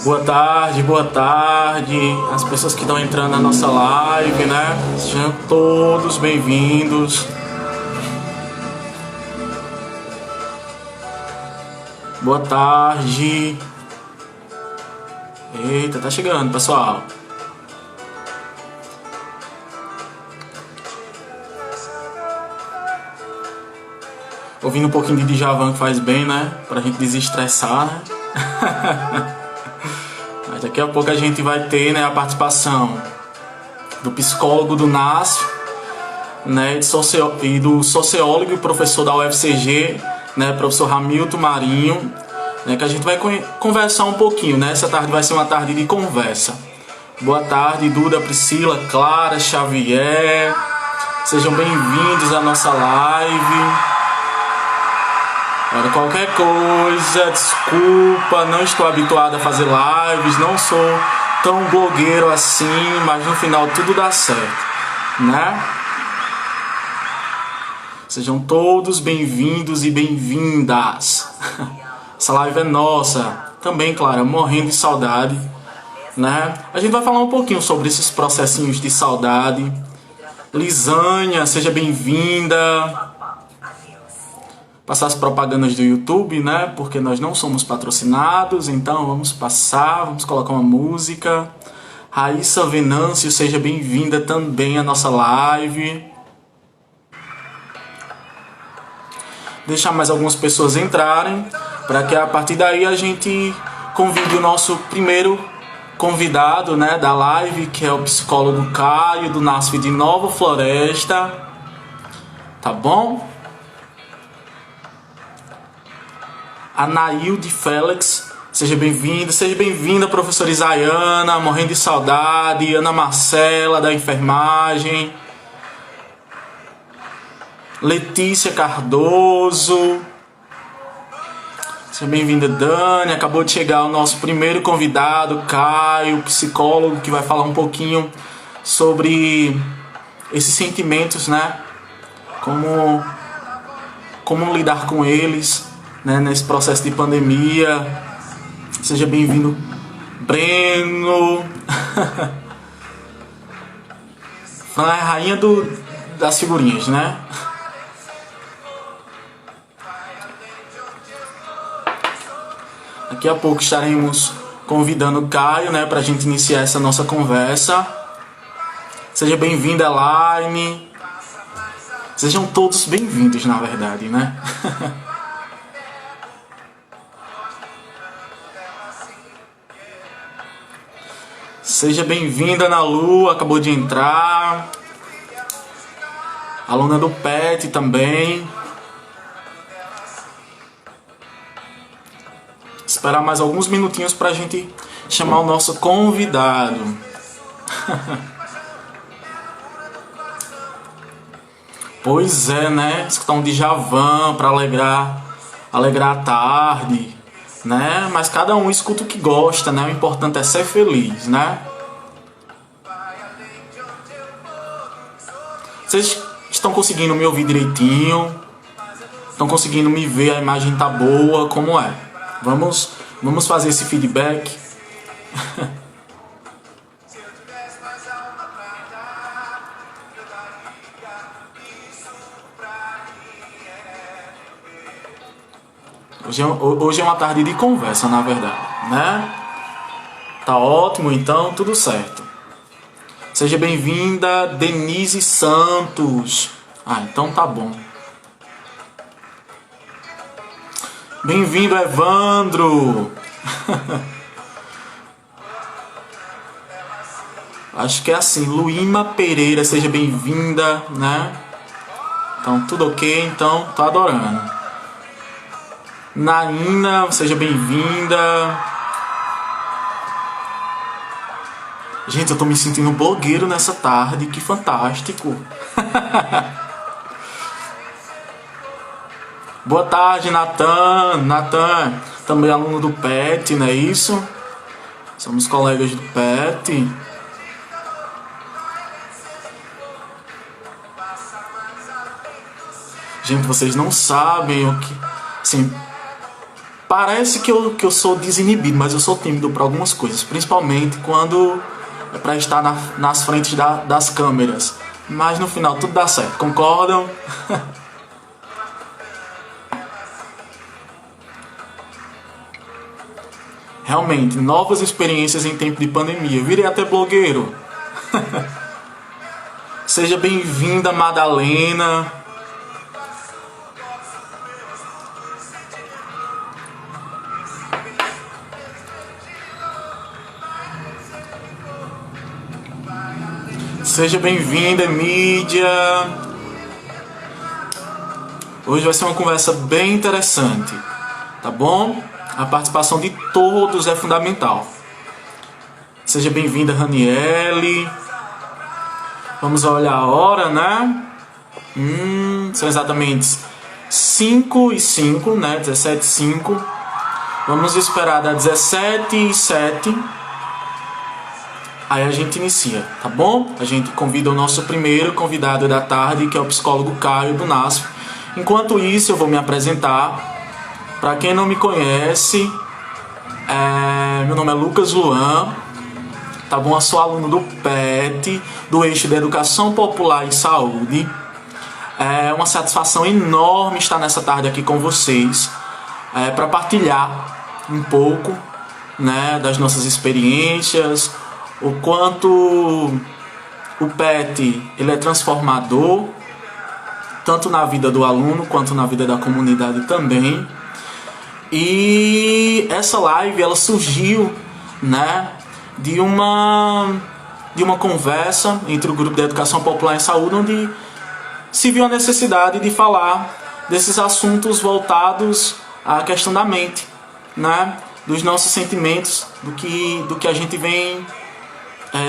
Boa tarde, as pessoas que estão entrando na nossa live, né? Sejam todos bem-vindos. Boa tarde. Eita, tá chegando, pessoal. Ouvindo um pouquinho de Djavan que faz bem, né? Pra gente desestressar, né? Mas daqui a pouco a gente vai ter, né, a participação do psicólogo do NASF, né, e do sociólogo e professor da UFCG, né, professor Hamilton Marinho, né, que a gente vai conversar um pouquinho, né? Essa tarde vai ser uma tarde de conversa. Boa tarde, Duda, Priscila, Clara, Xavier. Sejam bem-vindos à nossa live. Olha, qualquer coisa, desculpa, não estou habituado a fazer lives, não sou tão blogueiro assim, mas no final tudo dá certo, né? Sejam todos bem-vindos e bem-vindas. Essa live é nossa, também, claro, morrendo de saudade, né? A gente vai falar um pouquinho sobre esses processinhos de saudade. Lisânia, seja bem-vinda. Passar as propagandas do YouTube, né? Porque nós não somos patrocinados, então vamos passar, vamos colocar uma música. Raíssa Venâncio, seja bem-vinda também à nossa live. Deixar mais algumas pessoas entrarem, para que a partir daí a gente convide o nosso primeiro convidado, né, da live, que é o psicólogo Caio, do NASF de Nova Floresta. Tá bom? Anailde Félix, seja bem-vinda, professora Isaiana, morrendo de saudade, Ana Marcela, da enfermagem, Letícia Cardoso, seja bem-vinda, Dani. Acabou de chegar o nosso primeiro convidado, Caio, psicólogo, que vai falar um pouquinho sobre esses sentimentos, né? Como lidar com eles, né, nesse processo de pandemia. Seja bem-vindo, Breno. Fran é a rainha das figurinhas, né? Daqui a pouco estaremos convidando o Caio, né, para a gente iniciar essa nossa conversa. Seja bem-vinda, Elaine. Sejam todos bem-vindos, na verdade, né? Seja bem-vinda, Ana Lu, acabou de entrar. Aluna do PET também. Esperar mais alguns minutinhos para a gente chamar o nosso convidado. Pois é, né? Escutar um Djavan para alegrar a tarde, né? Mas cada um escuta o que gosta, né? O importante é ser feliz, né? Vocês estão conseguindo me ouvir direitinho? Estão conseguindo me ver? A imagem tá boa? Como é? Vamos fazer esse feedback. Hoje é uma tarde de conversa, na verdade, né? Tá ótimo, então, tudo certo. Seja bem-vinda, Denise Santos. Ah, então tá bom. Bem-vindo, Evandro. Acho que é assim, Luíma Pereira, seja bem-vinda, né? Então, tudo ok, então, tô adorando. Naina, seja bem-vinda. Gente, eu tô me sentindo blogueiro nessa tarde, que fantástico. Boa tarde, Natan, também aluno do PET, não é isso? Somos colegas do PET. Gente, vocês não sabem o que... Assim, Parece que eu sou desinibido, mas eu sou tímido para algumas coisas, principalmente quando é para estar nas frentes das câmeras. Mas no final tudo dá certo, concordam? Realmente, novas experiências em tempo de pandemia. Virei até blogueiro. Seja bem-vinda, Madalena. Seja bem-vinda, mídia. Hoje vai ser uma conversa bem interessante, tá bom? A participação de todos é fundamental. Seja bem-vinda, Raniele. Vamos olhar a hora, né? São exatamente 5:05, né? 17:05. Vamos esperar das 17:07. Aí a gente inicia, tá bom? A gente convida o nosso primeiro convidado da tarde, que é o psicólogo Caio do NASF. Enquanto isso, eu vou me apresentar. Para quem não me conhece, meu nome é Lucas Luan, tá bom? Eu sou aluno do PET, do eixo de Educação Popular e Saúde. É uma satisfação enorme estar nessa tarde aqui com vocês, para partilhar um pouco, né, das nossas experiências, o quanto o PET ele é transformador, tanto na vida do aluno quanto na vida da comunidade também. E essa live ela surgiu, né, de uma conversa entre o grupo de Educação Popular e Saúde, onde se viu a necessidade de falar desses assuntos voltados à questão da mente, né, dos nossos sentimentos, do que a gente vem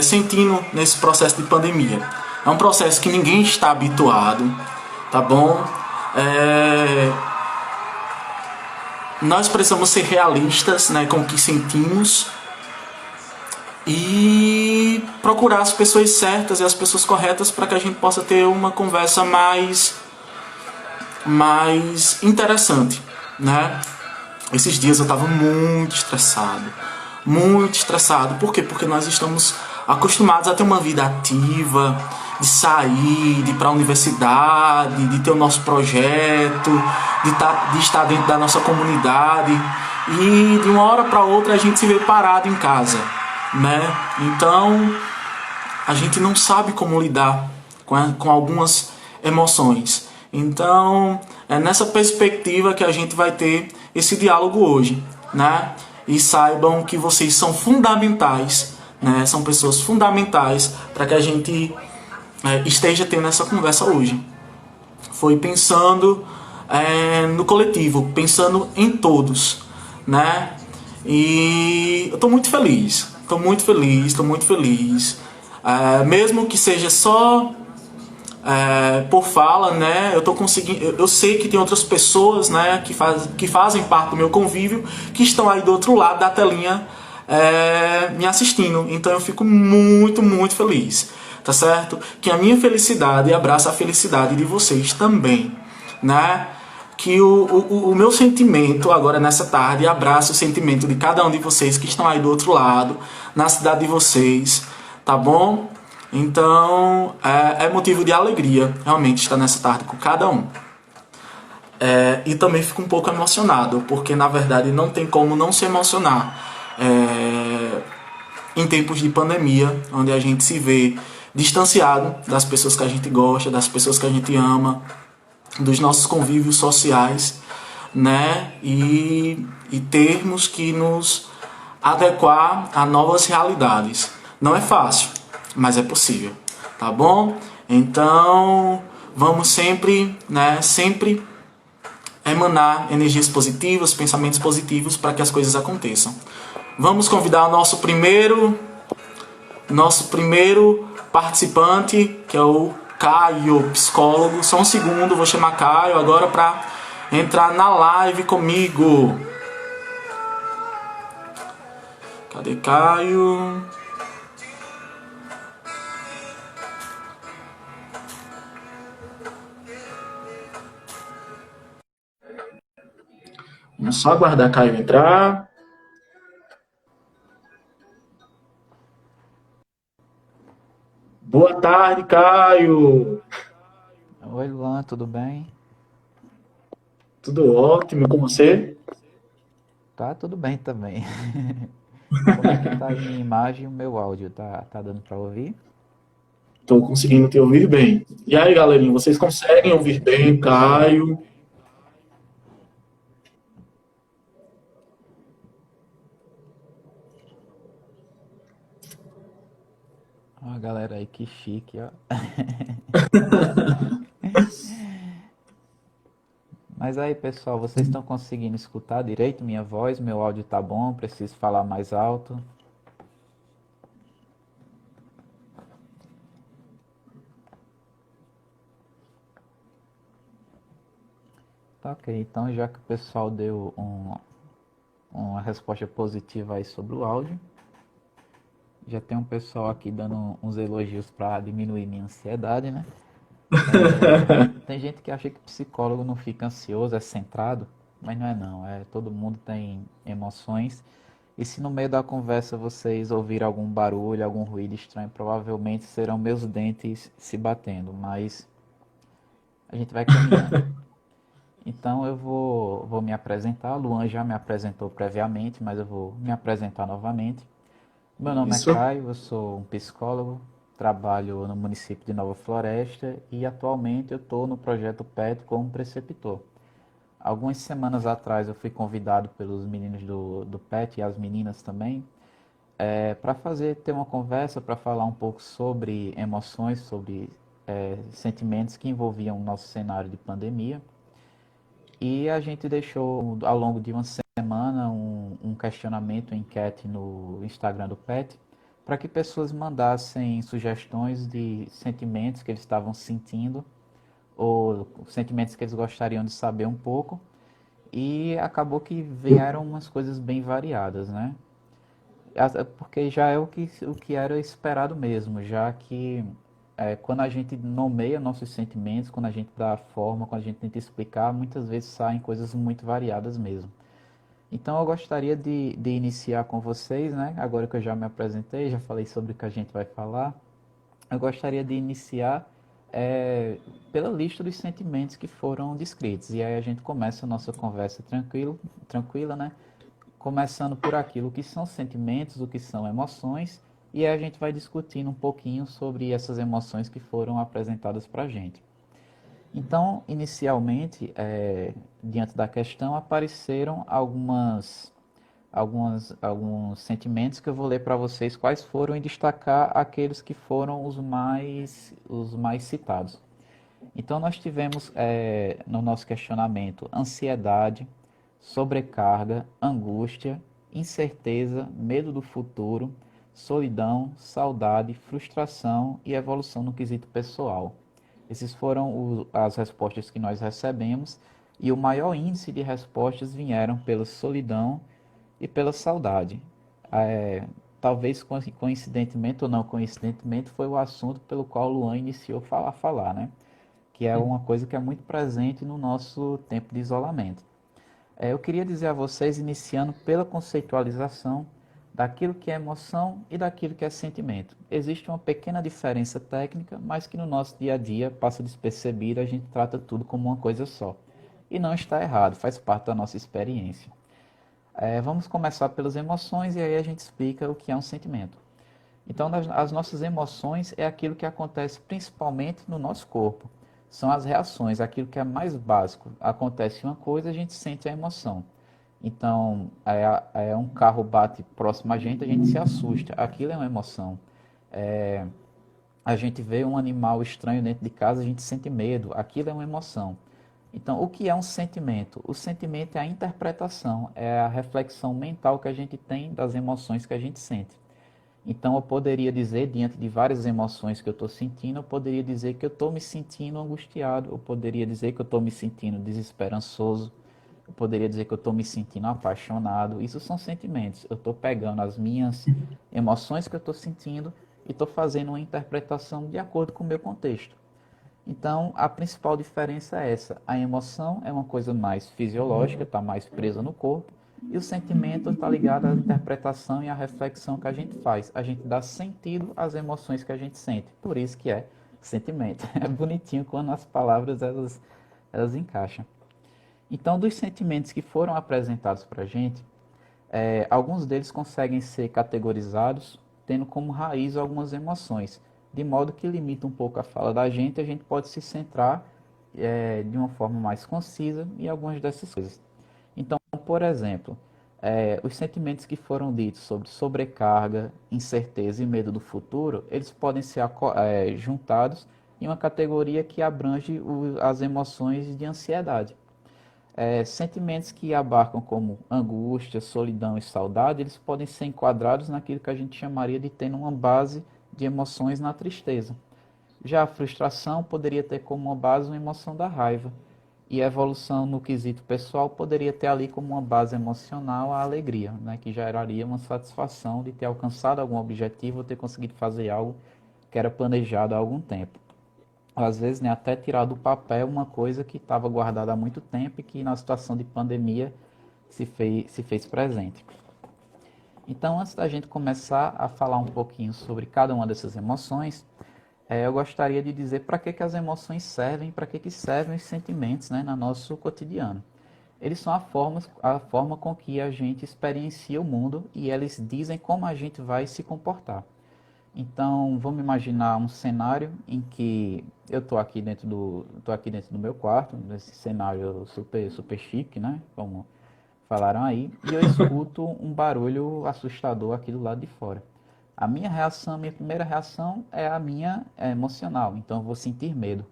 sentindo nesse processo de pandemia. É um processo que ninguém está habituado, tá bom? Nós precisamos ser realistas, né, com o que sentimos e procurar as pessoas certas e as pessoas corretas para que a gente possa ter uma conversa mais interessante, né? Esses dias eu estava muito estressado. Muito estressado. Por quê? Porque nós estamos acostumados a ter uma vida ativa, de sair, de ir para a universidade, de ter o nosso projeto, de estar dentro da nossa comunidade. E de uma hora para outra a gente se vê parado em casa, né? Então a gente não sabe como lidar com algumas emoções. Então é nessa perspectiva que a gente vai ter esse diálogo hoje, né? E saibam que vocês são fundamentais, né? São pessoas fundamentais para que a gente esteja tendo essa conversa hoje. Foi pensando no coletivo, pensando em todos, né? E eu estou muito feliz, mesmo que seja só por fala, né? Eu tô conseguindo. Eu sei que tem outras pessoas, né, que fazem parte do meu convívio, que estão aí do outro lado da telinha me assistindo. Então eu fico muito, muito feliz, tá certo? Que a minha felicidade abraça a felicidade de vocês também, né? Que o meu sentimento agora nessa tarde abraça o sentimento de cada um de vocês que estão aí do outro lado, na cidade de vocês, tá bom? Então, é motivo de alegria realmente estar nessa tarde com cada um. E também fico um pouco emocionado, porque na verdade não tem como não se emocionar em tempos de pandemia, onde a gente se vê distanciado das pessoas que a gente gosta, das pessoas que a gente ama, dos nossos convívios sociais, né? E termos que nos adequar a novas realidades. Não é fácil, mas é possível, tá bom? Então, vamos sempre, né, sempre emanar energias positivas, pensamentos positivos para que as coisas aconteçam. Vamos convidar o nosso primeiro participante, que é o Caio, psicólogo. Só um segundo, vou chamar Caio agora para entrar na live comigo. Cadê Caio? É só aguardar Caio entrar. Boa tarde, Caio. Oi, Luan, tudo bem? Tudo ótimo com você? Tá tudo bem também. Como é que tá aí minha imagem e o meu áudio? Tá dando pra ouvir? Estou conseguindo te ouvir bem. E aí, galerinha, vocês conseguem ouvir bem, Caio? Ó, a galera aí, que chique, ó. Mas aí, pessoal, vocês estão conseguindo escutar direito minha voz? Meu áudio tá bom? Preciso falar mais alto? Tá ok, então já que o pessoal deu uma resposta positiva aí sobre o áudio, já tem um pessoal aqui dando uns elogios para diminuir minha ansiedade, né? Tem gente que acha que psicólogo não fica ansioso, é centrado, mas não é não. Todo mundo tem emoções. E se no meio da conversa vocês ouvirem algum barulho, algum ruído estranho, provavelmente serão meus dentes se batendo, mas a gente vai caminhando. Então vou me apresentar. Luan já me apresentou previamente, mas eu vou me apresentar novamente. Meu nome é Isso. Caio, eu sou um psicólogo, trabalho no município de Nova Floresta e atualmente eu estou no projeto PET como preceptor. Algumas semanas atrás eu fui convidado pelos meninos do PET e as meninas também para ter uma conversa, para falar um pouco sobre emoções, sobre sentimentos que envolviam o nosso cenário de pandemia. E a gente deixou ao longo de uma semana um questionamento, uma enquete no Instagram do PET, para que pessoas mandassem sugestões de sentimentos que eles estavam sentindo ou sentimentos que eles gostariam de saber um pouco. E acabou que vieram umas coisas bem variadas, né? Porque já é o que era esperado mesmo, já que quando a gente nomeia nossos sentimentos, quando a gente dá forma, quando a gente tenta explicar, muitas vezes saem coisas muito variadas mesmo. Então eu gostaria de iniciar com vocês, né? Agora que eu já me apresentei, já falei sobre o que a gente vai falar, eu gostaria de iniciar pela lista dos sentimentos que foram descritos. E aí a gente começa a nossa conversa tranquila, né? Começando por aquilo, o que são sentimentos, o que são emoções, e aí a gente vai discutindo um pouquinho sobre essas emoções que foram apresentadas para a gente. Então, inicialmente, diante da questão, apareceram alguns sentimentos que eu vou ler para vocês quais foram e destacar aqueles que foram os mais citados. Então, nós tivemos no nosso questionamento ansiedade, sobrecarga, angústia, incerteza, medo do futuro, solidão, saudade, frustração e evolução no quesito pessoal. Esses foram as respostas que nós recebemos e o maior índice de respostas vieram pela solidão e pela saudade. É, Talvez coincidentemente ou não coincidentemente foi o assunto pelo qual o Luan iniciou a falar, né? Que é uma coisa que é muito presente no nosso tempo de isolamento. Eu queria dizer a vocês, iniciando pela conceitualização daquilo que é emoção e daquilo que é sentimento. Existe uma pequena diferença técnica, mas que no nosso dia a dia passa despercebida, a gente trata tudo como uma coisa só. E não está errado, faz parte da nossa experiência. Vamos começar pelas emoções e aí a gente explica o que é um sentimento. Então, as nossas emoções é aquilo que acontece principalmente no nosso corpo. São as reações, aquilo que é mais básico. Acontece uma coisa, a gente sente a emoção. Então, um carro bate próximo a gente se assusta. Aquilo é uma emoção. É, a gente vê um animal estranho dentro de casa, a gente sente medo. Aquilo é uma emoção. Então, o que é um sentimento? O sentimento é a interpretação, é a reflexão mental que a gente tem das emoções que a gente sente. Então, eu poderia dizer, diante de várias emoções que eu estou sentindo, eu poderia dizer que eu estou me sentindo angustiado, eu poderia dizer que eu estou me sentindo desesperançoso, eu poderia dizer que eu estou me sentindo apaixonado. Isso são sentimentos. Eu estou pegando as minhas emoções que eu estou sentindo e estou fazendo uma interpretação de acordo com o meu contexto. Então, a principal diferença é essa. A emoção é uma coisa mais fisiológica, está mais presa no corpo, e o sentimento está ligado à interpretação e à reflexão que a gente faz. A gente dá sentido às emoções que a gente sente. Por isso que é sentimento. É bonitinho quando as palavras elas encaixam. Então, dos sentimentos que foram apresentados para a gente, alguns deles conseguem ser categorizados tendo como raiz algumas emoções, de modo que limita um pouco a fala da gente, a gente pode se centrar de uma forma mais concisa em algumas dessas coisas. Então, por exemplo, os sentimentos que foram ditos sobre sobrecarga, incerteza e medo do futuro, eles podem ser juntados em uma categoria que abrange as emoções de ansiedade. Sentimentos que abarcam como angústia, solidão e saudade, eles podem ser enquadrados naquilo que a gente chamaria de ter uma base de emoções na tristeza. Já a frustração poderia ter como uma base uma emoção da raiva, e a evolução no quesito pessoal poderia ter ali como uma base emocional a alegria, né, que geraria uma satisfação de ter alcançado algum objetivo ou ter conseguido fazer algo que era planejado há algum tempo. Às vezes, né, até tirar do papel uma coisa que estava guardada há muito tempo e que na situação de pandemia se fez presente. Então, antes da gente começar a falar um pouquinho sobre cada uma dessas emoções, eu gostaria de dizer para que as emoções servem, para que servem os sentimentos, né, no nosso cotidiano. Eles são a forma com que a gente experiencia o mundo e eles dizem como a gente vai se comportar. Então, vamos imaginar um cenário em que eu tô aqui dentro do meu quarto, nesse cenário super chique, né? Como falaram aí, e eu escuto um barulho assustador aqui do lado de fora. Minha primeira reação é a minha emocional, então eu vou sentir medo.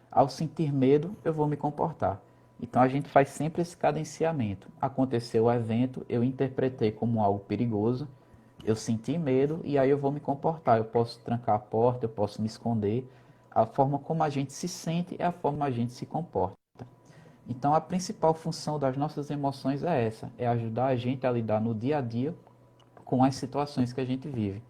Ao sentir medo, eu vou me comportar. Então a gente faz sempre esse cadenciamento. Aconteceu o evento, eu interpretei como algo perigoso, eu senti medo e aí eu vou me comportar. Eu posso trancar a porta, eu posso me esconder. A forma como a gente se sente é a forma como a gente se comporta. Então a principal função das nossas emoções é essa, é ajudar a gente a lidar no dia a dia com as situações que a gente vive,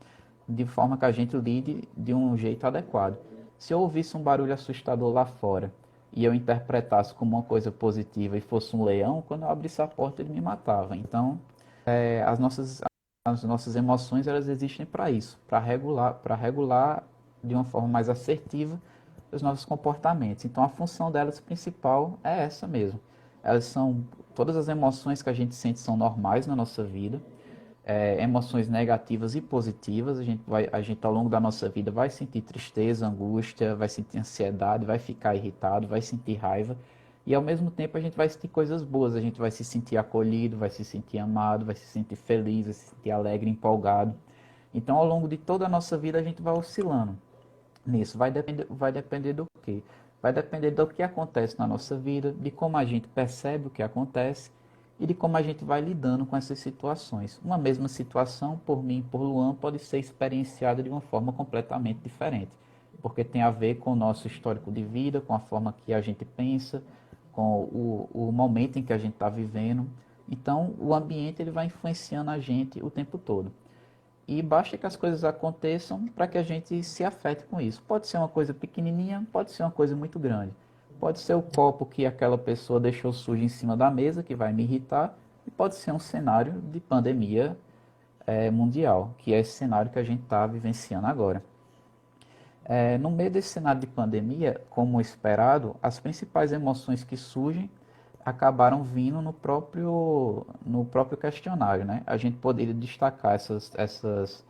de forma que a gente lide de um jeito adequado. Se eu ouvisse um barulho assustador lá fora e eu interpretasse como uma coisa positiva e fosse um leão, quando eu abrisse a porta ele me matava. Então, é, as nossas, as nossas emoções elas existem para isso, para regular de uma forma mais assertiva os nossos comportamentos. Então, a função delas principal é essa mesmo. Elas são todas as emoções que a gente sente são normais na nossa vida, emoções negativas e positivas. A gente ao longo da nossa vida vai sentir tristeza, angústia, vai sentir ansiedade, vai ficar irritado, vai sentir raiva. E ao mesmo tempo a gente vai sentir coisas boas, a gente vai se sentir acolhido, vai se sentir amado, vai se sentir feliz, vai se sentir alegre, empolgado. Então ao longo de toda a nossa vida a gente vai oscilando nisso. Vai depender do quê? Vai depender do que acontece na nossa vida, de como a gente percebe o que acontece e de como a gente vai lidando com essas situações. Uma mesma situação, por mim e por Luan, pode ser experienciada de uma forma completamente diferente, porque tem a ver com o nosso histórico de vida, com a forma que a gente pensa, com o momento em que a gente está vivendo. Então, o ambiente ele vai influenciando a gente o tempo todo. E basta que as coisas aconteçam para que a gente se afete com isso. Pode ser uma coisa pequenininha, pode ser uma coisa muito grande. Pode ser o copo que aquela pessoa deixou sujo em cima da mesa, que vai me irritar, e pode ser um cenário de pandemia mundial, que é esse cenário que a gente está vivenciando agora. No meio desse cenário de pandemia, como esperado, as principais emoções que surgem acabaram vindo no próprio questionário, né? A gente poderia destacar essas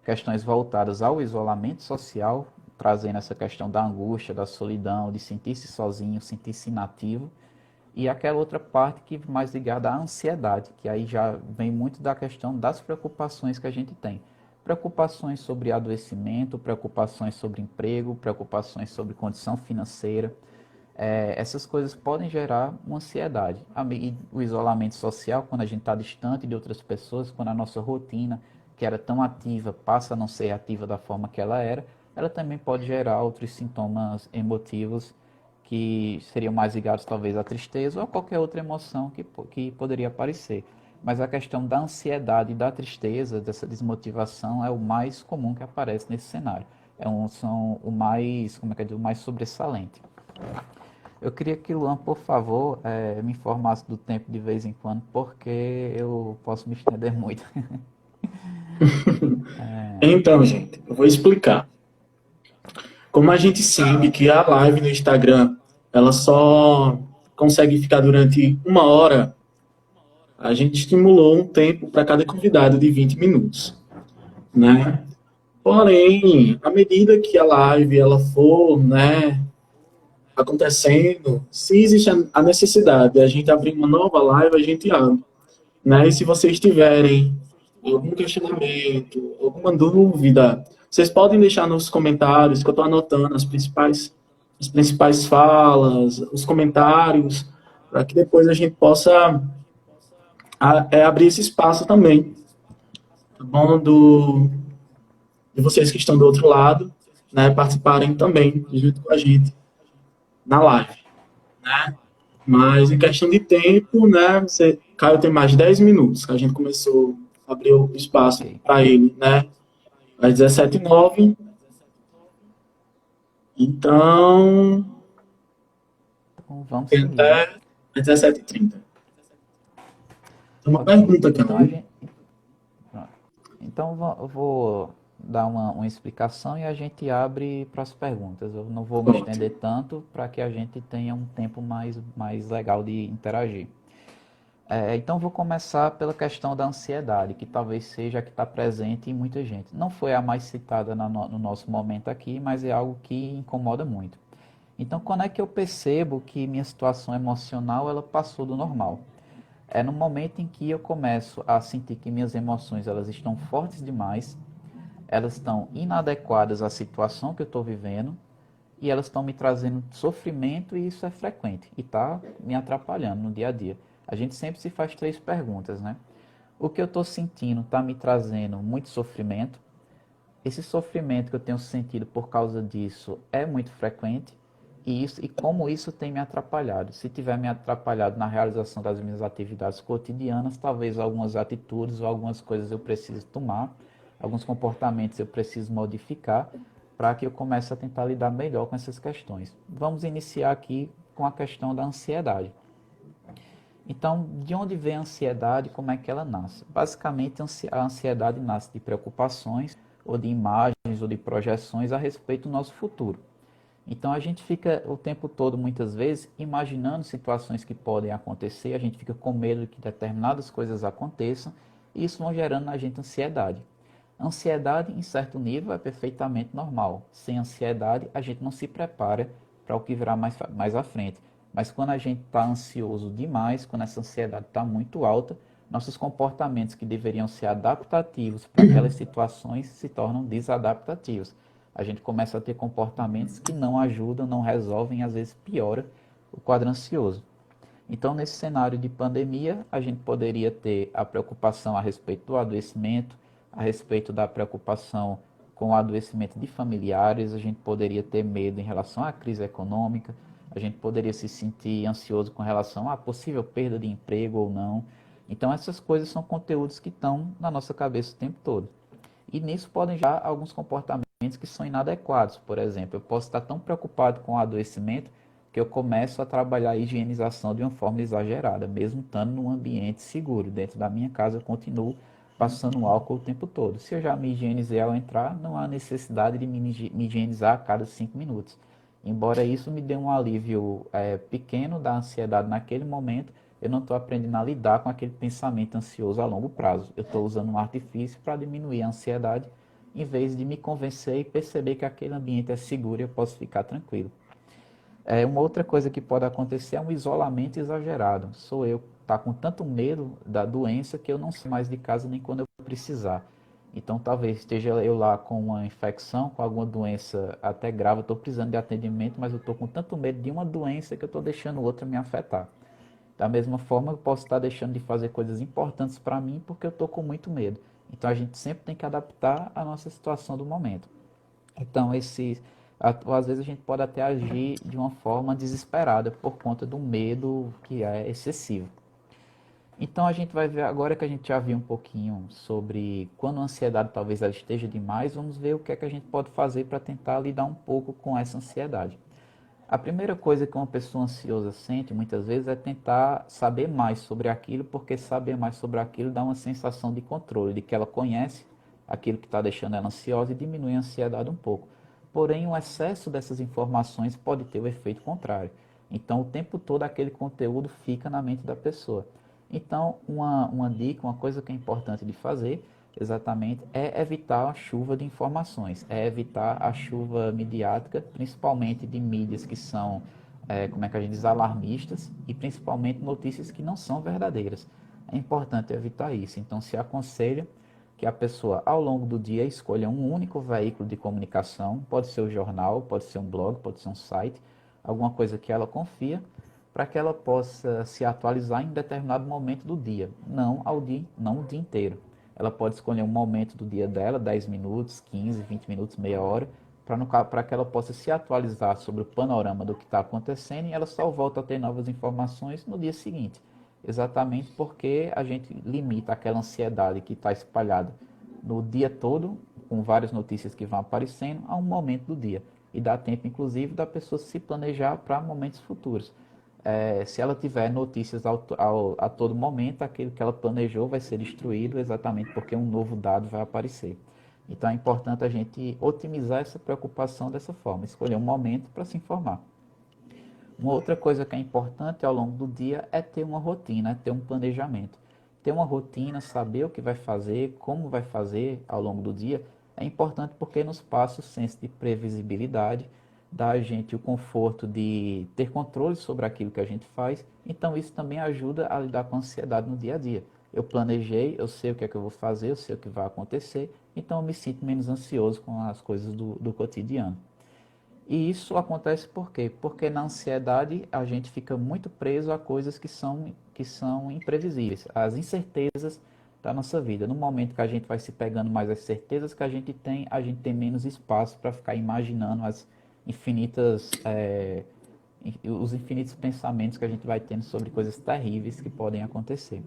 questões voltadas ao isolamento social, trazendo essa questão da angústia, da solidão, de sentir-se sozinho, sentir-se inativo, e aquela outra parte que é mais ligada à ansiedade, que aí já vem muito da questão das preocupações que a gente tem. Preocupações sobre adoecimento, preocupações sobre emprego, preocupações sobre condição financeira. Essas coisas podem gerar uma ansiedade. E o isolamento social, quando a gente está distante de outras pessoas, quando a nossa rotina, que era tão ativa, passa a não ser ativa da forma que ela também pode gerar outros sintomas emotivos que seriam mais ligados talvez à tristeza ou a qualquer outra emoção que poderia aparecer. Mas a questão da ansiedade, da tristeza, dessa desmotivação é o mais comum que aparece nesse cenário. São o mais, como é que é, o mais sobressalente. Eu queria que o Luan, por favor, me informasse do tempo de vez em quando, porque eu posso me estender muito. Então, gente, eu vou explicar. Como a gente sabe que a live no Instagram, ela só consegue ficar durante 1 hora, a gente estimulou um tempo para cada convidado de 20 minutos, né? Porém, à medida que a live ela for, né, acontecendo, se existe a necessidade de a gente abrir uma nova live, a gente abre, né? E se vocês tiverem algum questionamento, alguma dúvida, vocês podem deixar nos comentários, que eu estou anotando as principais falas, os comentários, para que depois a gente possa abrir esse espaço também, tá bom? De vocês que estão do outro lado, né, participarem também, junto com a gente, na live, né? Mas em questão de tempo, né, Caio tem mais de 10 minutos, que a gente começou a abrir o espaço Ok. para ele, né? Às 17h09, então Então vamos tem seguir, né? até às 17h30. Tem uma Ok. pergunta, Então a Caio. gente. Pronto. Então eu vou dar uma explicação e a gente abre para as perguntas. Eu não vou me Pronto. estender tanto para que a gente tenha um tempo mais legal de interagir. Então vou começar pela questão da ansiedade, que talvez seja a que está presente em muita gente. Não foi a mais citada no nosso momento aqui, mas é algo que incomoda muito. Então, quando é que eu percebo que minha situação emocional ela passou do normal? É no momento em que eu começo a sentir que minhas emoções elas estão fortes demais, elas estão inadequadas à situação que eu estou vivendo e elas estão me trazendo sofrimento e isso é frequente e está me atrapalhando no dia a dia. A gente sempre se faz três perguntas, né? O que eu estou sentindo está me trazendo muito sofrimento. Esse sofrimento que eu tenho sentido por causa disso é muito frequente e como isso tem me atrapalhado. Se tiver me atrapalhado na realização das minhas atividades cotidianas, talvez algumas atitudes ou algumas coisas eu preciso tomar, alguns comportamentos eu preciso modificar para que eu comece a tentar lidar melhor com essas questões. Vamos iniciar aqui com a questão da ansiedade. Então, de onde vem a ansiedade e como é que ela nasce? Basicamente, a ansiedade nasce de preocupações ou de imagens ou de projeções a respeito do nosso futuro. Então, a gente fica o tempo todo, muitas vezes, imaginando situações que podem acontecer, a gente fica com medo de que determinadas coisas aconteçam e isso vai gerando na gente ansiedade. Ansiedade, em certo nível, é perfeitamente normal. Sem ansiedade, a gente não se prepara para o que virá mais à frente. Mas quando a gente está ansioso demais, quando essa ansiedade está muito alta, nossos comportamentos que deveriam ser adaptativos para aquelas situações se tornam desadaptativos. A gente começa a ter comportamentos que não ajudam, não resolvem, às vezes piora o quadro ansioso. Então, nesse cenário de pandemia, a gente poderia ter a preocupação a respeito do adoecimento, a respeito da preocupação com o adoecimento de familiares, a gente poderia ter medo em relação à crise econômica, a gente poderia se sentir ansioso com relação à possível perda de emprego ou não. Então, essas coisas são conteúdos que estão na nossa cabeça o tempo todo. E nisso podem já alguns comportamentos que são inadequados. Por exemplo, eu posso estar tão preocupado com o adoecimento que eu começo a trabalhar a higienização de uma forma exagerada, mesmo estando num ambiente seguro. Dentro da minha casa eu continuo passando álcool o tempo todo. Se eu já me higienizei ao entrar, não há necessidade de me higienizar a cada 5 minutos. Embora isso me dê um alívio pequeno da ansiedade naquele momento, eu não estou aprendendo a lidar com aquele pensamento ansioso a longo prazo. Eu estou usando um artifício para diminuir a ansiedade, em vez de me convencer e perceber que aquele ambiente é seguro e eu posso ficar tranquilo. Uma outra coisa que pode acontecer é um isolamento exagerado. Sou eu tá com tanto medo da doença que eu não saio mais de casa nem quando eu precisar. Então talvez esteja eu lá com uma infecção, com alguma doença até grave, eu estou precisando de atendimento, mas eu estou com tanto medo de uma doença que eu estou deixando outra me afetar. Da mesma forma, eu posso estar deixando de fazer coisas importantes para mim porque eu estou com muito medo. Então a gente sempre tem que adaptar a nossa situação do momento. Então, às vezes a gente pode até agir de uma forma desesperada por conta do medo que é excessivo. Então a gente vai ver agora que a gente já viu um pouquinho sobre quando a ansiedade talvez ela esteja demais, vamos ver o que é que a gente pode fazer para tentar lidar um pouco com essa ansiedade. A primeira coisa que uma pessoa ansiosa sente muitas vezes é tentar saber mais sobre aquilo, porque saber mais sobre aquilo dá uma sensação de controle, de que ela conhece aquilo que está deixando ela ansiosa e diminui a ansiedade um pouco. Porém, o excesso dessas informações pode ter o efeito contrário. Então, o tempo todo aquele conteúdo fica na mente da pessoa. Então, uma dica, uma coisa que é importante de fazer, exatamente, é evitar a chuva de informações, é evitar a chuva midiática, principalmente de mídias que são, como é que a gente diz, alarmistas, e principalmente notícias que não são verdadeiras. É importante evitar isso. Então, se aconselha que a pessoa, ao longo do dia, escolha um único veículo de comunicação, pode ser o jornal, pode ser um blog, pode ser um site, alguma coisa que ela confia, para que ela possa se atualizar em determinado momento do dia, não o dia inteiro. Ela pode escolher um momento do dia dela, 10 minutos, 15, 20 minutos, meia hora, para que ela possa se atualizar sobre o panorama do que está acontecendo e ela só volta a ter novas informações no dia seguinte. Exatamente porque a gente limita aquela ansiedade que está espalhada no dia todo, com várias notícias que vão aparecendo, a um momento do dia. E dá tempo, inclusive, da pessoa se planejar para momentos futuros. Se ela tiver notícias a todo momento, aquilo que ela planejou vai ser destruído exatamente porque um novo dado vai aparecer. Então é importante a gente otimizar essa preocupação dessa forma, escolher um momento para se informar. Uma outra coisa que é importante ao longo do dia é ter uma rotina, é ter um planejamento. Ter uma rotina, saber o que vai fazer, como vai fazer ao longo do dia, é importante porque nos passa o senso de previsibilidade, dá a gente o conforto de ter controle sobre aquilo que a gente faz. Então isso também ajuda a lidar com a ansiedade no dia a dia. Eu planejei, eu sei o que é que eu vou fazer, eu sei o que vai acontecer, então eu me sinto menos ansioso com as coisas do cotidiano. E isso acontece por quê? Porque na ansiedade a gente fica muito preso a coisas que são imprevisíveis, as incertezas da nossa vida. No momento que a gente vai se pegando mais as certezas que a gente tem menos espaço para ficar imaginando os infinitos pensamentos que a gente vai tendo sobre coisas terríveis que podem acontecer.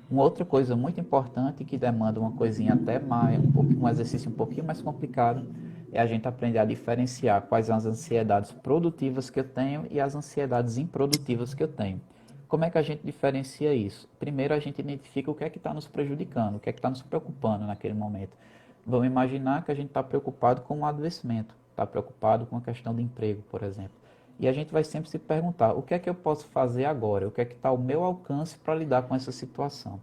Uma outra coisa muito importante que demanda uma coisinha até mais, um exercício um pouquinho mais complicado, é a gente aprender a diferenciar quais são as ansiedades produtivas que eu tenho e as ansiedades improdutivas que eu tenho. Como é que a gente diferencia isso? Primeiro a gente identifica o que é que está nos prejudicando, o que é que está nos preocupando naquele momento. Vamos imaginar que a gente está preocupado com um adoecimento, está preocupado com a questão do emprego, por exemplo. E a gente vai sempre se perguntar, o que é que eu posso fazer agora? O que é que está ao meu alcance para lidar com essa situação?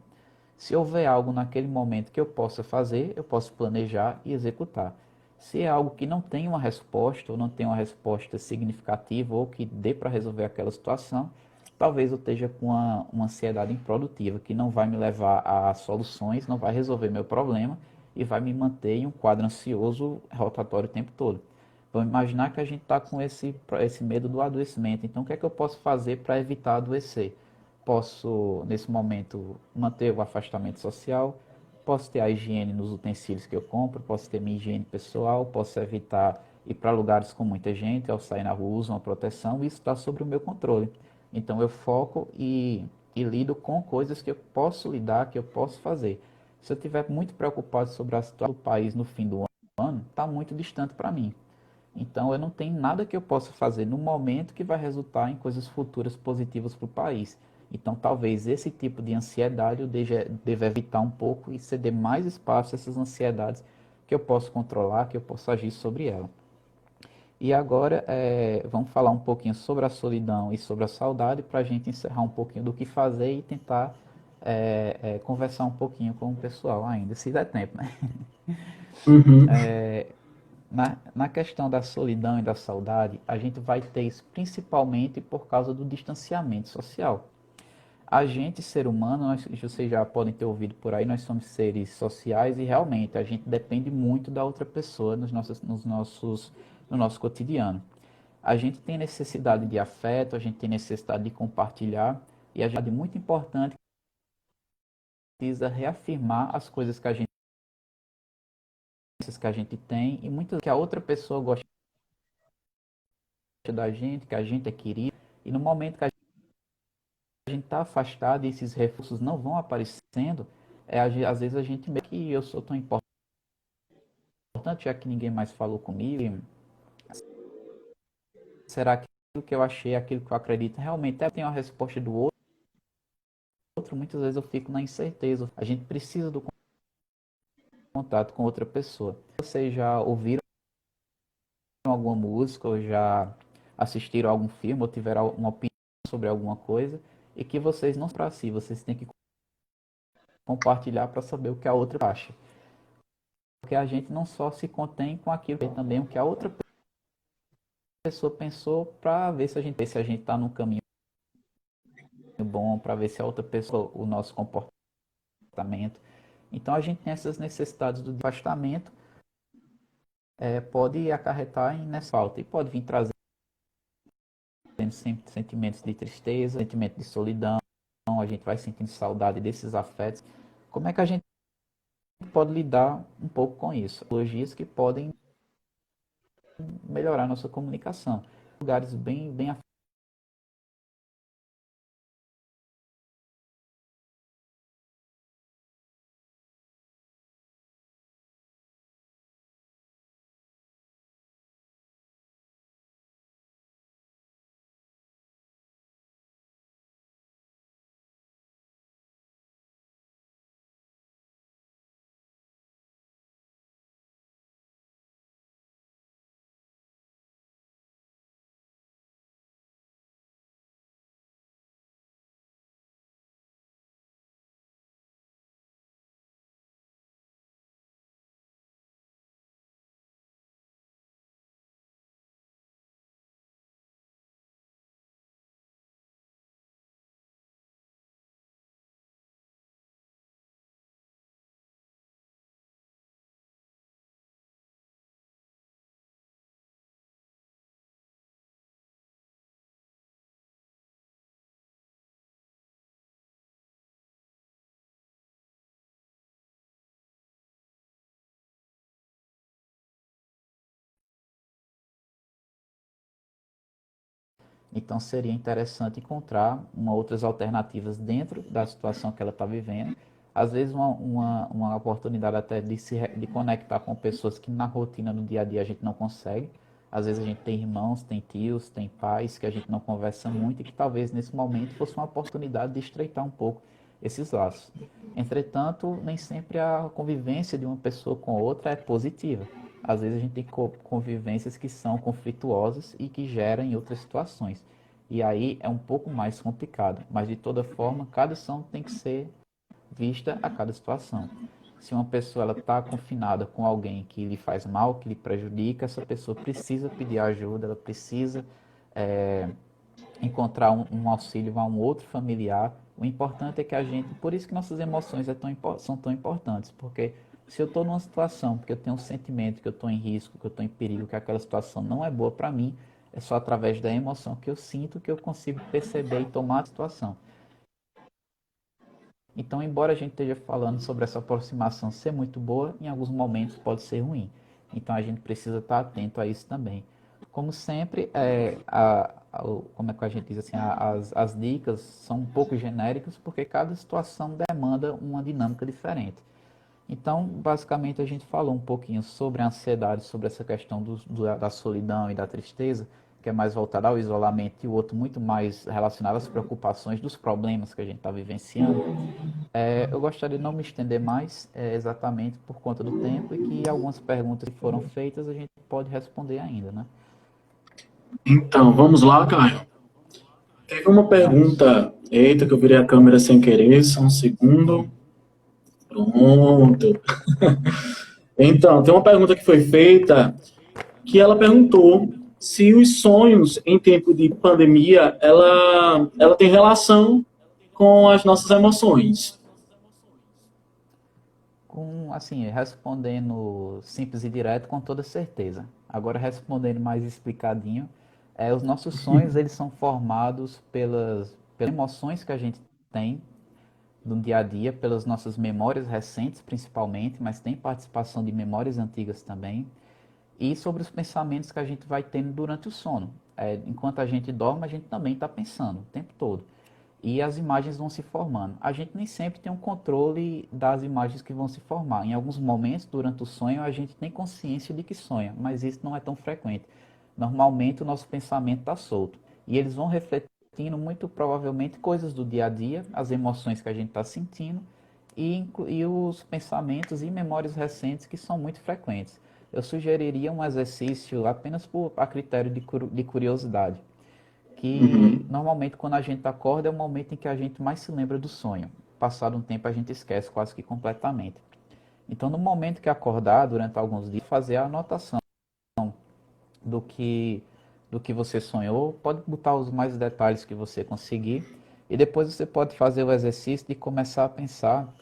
Se houver algo naquele momento que eu possa fazer, eu posso planejar e executar. Se é algo que não tem uma resposta, ou não tem uma resposta significativa, ou que dê para resolver aquela situação, talvez eu esteja com uma ansiedade improdutiva, que não vai me levar a soluções, não vai resolver meu problema e vai me manter em um quadro ansioso rotatório o tempo todo. Vamos imaginar que a gente está com esse medo do adoecimento. Então, o que é que eu posso fazer para evitar adoecer? Posso, nesse momento, manter o afastamento social, posso ter a higiene nos utensílios que eu compro, posso ter minha higiene pessoal, posso evitar ir para lugares com muita gente, ao sair na rua uso uma proteção, isso está sobre o meu controle. Então eu foco e lido com coisas que eu posso lidar, que eu posso fazer. Se eu estiver muito preocupado sobre a situação do país no fim do ano, está muito distante para mim. Então eu não tenho nada que eu possa fazer no momento que vai resultar em coisas futuras positivas para o país. Então talvez esse tipo de ansiedade eu deva evitar um pouco e ceder mais espaço a essas ansiedades que eu posso controlar, que eu posso agir sobre ela. E agora vamos falar um pouquinho sobre a solidão e sobre a saudade para a gente encerrar um pouquinho do que fazer e tentar conversar um pouquinho com o pessoal ainda, se der tempo, né? Uhum. Na questão da solidão e da saudade, a gente vai ter isso principalmente por causa do distanciamento social. A gente, ser humano, vocês já podem ter ouvido por aí, nós somos seres sociais e realmente a gente depende muito da outra pessoa no nosso cotidiano. A gente tem necessidade de afeto, a gente tem necessidade de compartilhar e a gente é muito importante precisa reafirmar as coisas que a gente tem e muitas que a outra pessoa gosta da gente, que a gente é querido e no momento que a gente está afastado e esses recursos não vão aparecendo, às vezes a gente vê que eu sou tão importante, já que ninguém mais falou comigo, será que aquilo que eu achei, aquilo que eu acredito, realmente tem a resposta do outro? Muitas vezes eu fico na incerteza. A gente precisa do contato com outra pessoa. Vocês já ouviram alguma música, ou já assistiram algum filme, ou tiveram uma opinião sobre alguma coisa, e que vocês não para si, vocês têm que compartilhar para saber o que a outra acha. Porque a gente não só se contém com aquilo, mas também o que a outra pessoa pensou, para ver se a gente está no caminho bom, para ver se a outra pessoa, o nosso comportamento. Então a gente tem essas necessidades do afastamento, pode acarretar nessa falta e pode vir trazendo sempre sentimentos de tristeza, sentimento de solidão, a gente vai sentindo saudade desses afetos. Como é que a gente pode lidar um pouco com isso? Tecnologias que podem melhorar nossa comunicação. Lugares bem Então seria interessante encontrar outras alternativas dentro da situação que ela está vivendo. Às vezes uma oportunidade até de conectar com pessoas que na rotina, no dia a dia, a gente não consegue. Às vezes a gente tem irmãos, tem tios, tem pais que a gente não conversa muito e que talvez nesse momento fosse uma oportunidade de estreitar um pouco esses laços. Entretanto, nem sempre a convivência de uma pessoa com outra é positiva. Às vezes a gente tem convivências que são conflituosas e que geram em outras situações. E aí é um pouco mais complicado. Mas de toda forma, cada ação tem que ser vista a cada situação. Se uma pessoa está confinada com alguém que lhe faz mal, que lhe prejudica, essa pessoa precisa pedir ajuda, ela precisa encontrar um auxílio a um outro familiar. O importante é que a gente, por isso que nossas emoções são tão importantes, porque se eu estou numa situação, porque eu tenho um sentimento que eu estou em risco, que eu estou em perigo, que aquela situação não é boa para mim, é só através da emoção que eu sinto que eu consigo perceber e tomar a situação. Então, embora a gente esteja falando sobre essa aproximação ser muito boa, em alguns momentos pode ser ruim. Então, a gente precisa estar atento a isso também. Como sempre, como é que a gente diz assim, as dicas são um pouco genéricas, porque cada situação demanda uma dinâmica diferente. Então, basicamente, a gente falou um pouquinho sobre a ansiedade, sobre essa questão da solidão e da tristeza, que é mais voltada ao isolamento, e o outro muito mais relacionado às preocupações dos problemas que a gente está vivenciando. Eu gostaria de não me estender mais, exatamente por conta do tempo, e que algumas perguntas que foram feitas a gente pode responder ainda, né? Então, vamos lá, Caio. Teve uma Vamos. pergunta. Eita, que eu virei a câmera sem querer, só um segundo. Pronto. Então, tem uma pergunta que foi feita, que ela perguntou se os sonhos em tempo de pandemia, ela tem relação com as nossas emoções. Assim, respondendo simples e direto, com toda certeza. Agora, respondendo mais explicadinho, os nossos sonhos, eles são formados pelas emoções que a gente tem no dia a dia, pelas nossas memórias recentes, principalmente, mas tem participação de memórias antigas também, e sobre os pensamentos que a gente vai tendo durante o sono. Enquanto a gente dorme, a gente também está pensando o tempo todo. E as imagens vão se formando. A gente nem sempre tem um controle das imagens que vão se formar. Em alguns momentos, durante o sonho, a gente tem consciência de que sonha, mas isso não é tão frequente. normalmente o nosso pensamento está solto. E eles vão refletindo muito provavelmente coisas do dia a dia, as emoções que a gente está sentindo e os pensamentos e memórias recentes que são muito frequentes. Eu sugeriria um exercício apenas a critério de curiosidade, que Uhum. normalmente quando a gente acorda é o momento em que a gente mais se lembra do sonho. Passado um tempo a gente esquece quase que completamente. Então, no momento que acordar, durante alguns dias, fazer a anotação do que do que você sonhou, pode botar os mais detalhes que você conseguir e depois você pode fazer o exercício de começar a pensar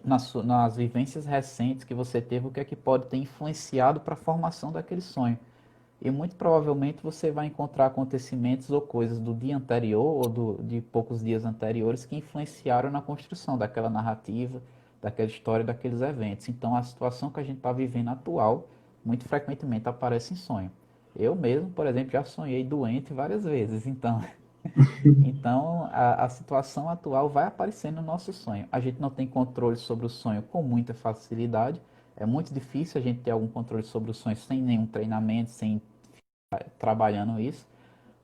nas vivências recentes que você teve, o que é que pode ter influenciado para a formação daquele sonho. E muito provavelmente você vai encontrar acontecimentos ou coisas do dia anterior ou de poucos dias anteriores que influenciaram na construção daquela narrativa, daquela história, daqueles eventos. Então, a situação que a gente está vivendo atual, muito frequentemente aparece em sonho. Eu mesmo, por exemplo, já sonhei doente várias vezes. Então, a situação atual vai aparecer no nosso sonho. A gente não tem controle sobre o sonho com muita facilidade. É muito difícil a gente ter algum controle sobre o sonho sem nenhum treinamento, sem trabalhando isso,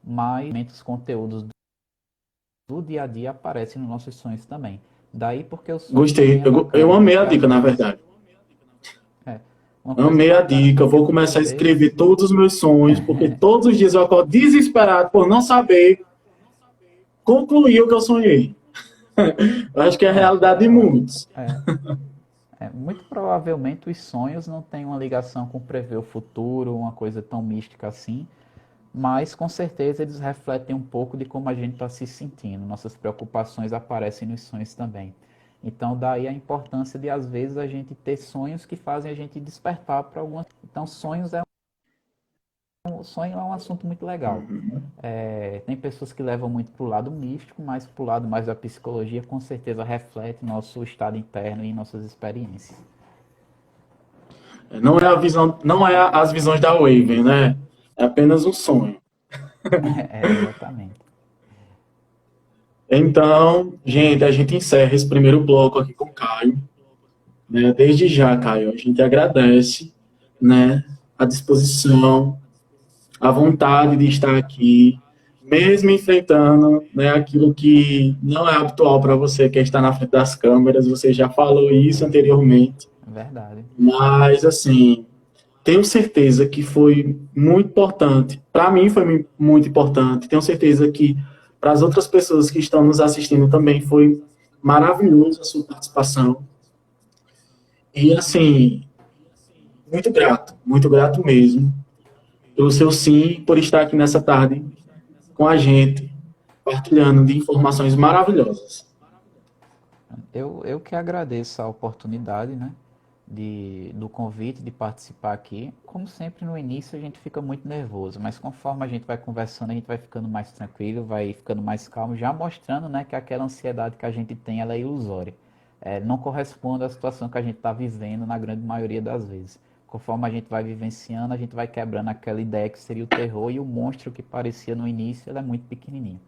mas muitos conteúdos do dia a dia aparecem nos nossos sonhos também. Daí porque o sonho também Gostei. é Eu bacana, amei a porque às dica, na vezes verdade. é uma coisa Amei a bacana dica. porque Vou muitas começar a escrever vezes todos os meus sonhos, porque todos os dias eu acordo desesperado por não saber concluir o que eu sonhei. Eu acho que é a pronto, realidade de muitos. é, muito provavelmente os sonhos não têm uma ligação com prever o futuro, uma coisa tão mística assim, mas com certeza eles refletem um pouco de como a gente está se sentindo. Nossas preocupações aparecem nos sonhos também. Então, daí a importância de, às vezes, a gente ter sonhos que fazem a gente despertar para algumas. Então, sonho é um assunto muito legal. Tem pessoas que levam muito para o lado místico, mas para o lado mais da psicologia, com certeza reflete nosso estado interno e nossas experiências. Não é a visão, não é as visões da Waven, né? É apenas um sonho. Exatamente. Então, gente, a gente encerra esse primeiro bloco aqui com o Caio, né? Desde já, Caio, a gente agradece, né, a disposição, a vontade de estar aqui, mesmo enfrentando, né, aquilo que não é habitual para você, que é estar na frente das câmeras. Você já falou isso anteriormente, Verdade. mas assim, tenho certeza que foi muito importante. Para mim foi muito importante. Tenho certeza que para as outras pessoas que estão nos assistindo também foi maravilhoso a sua participação. E assim, muito grato mesmo pelo seu sim, por estar aqui nessa tarde com a gente, partilhando de informações maravilhosas. Eu que agradeço a oportunidade, né, do convite de participar aqui. Como sempre, no início a gente fica muito nervoso, mas conforme a gente vai conversando, a gente vai ficando mais tranquilo, vai ficando mais calmo, já mostrando, né, que aquela ansiedade que a gente tem, ela é ilusória. Não corresponde à situação que a gente está vivendo na grande maioria das vezes. Conforme a gente vai vivenciando, a gente vai quebrando aquela ideia que seria o terror e o monstro que parecia no início, ele é muito pequenininho.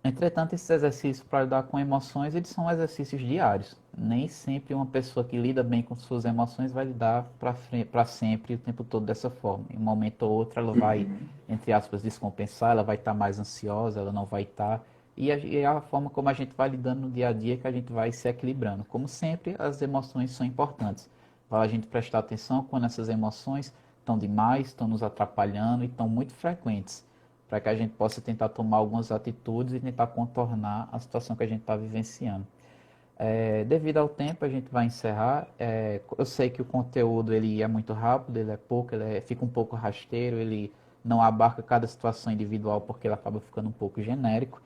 Entretanto, esses exercícios para lidar com emoções, eles são exercícios diários. Nem sempre uma pessoa que lida bem com suas emoções vai lidar para sempre, o tempo todo dessa forma. Em um momento ou outro, ela vai, entre aspas, descompensar, ela vai estar mais ansiosa, ela não vai estar. E é a forma como a gente vai lidando no dia a dia que a gente vai se equilibrando. Como sempre, as emoções são importantes. Vale a gente prestar atenção quando essas emoções estão demais, estão nos atrapalhando e estão muito frequentes para que a gente possa tentar tomar algumas atitudes e tentar contornar a situação que a gente está vivenciando. Devido ao tempo, a gente vai encerrar. Eu sei que o conteúdo ele é muito rápido, ele é pouco, fica um pouco rasteiro, ele não abarca cada situação individual porque ele acaba ficando um pouco genérico.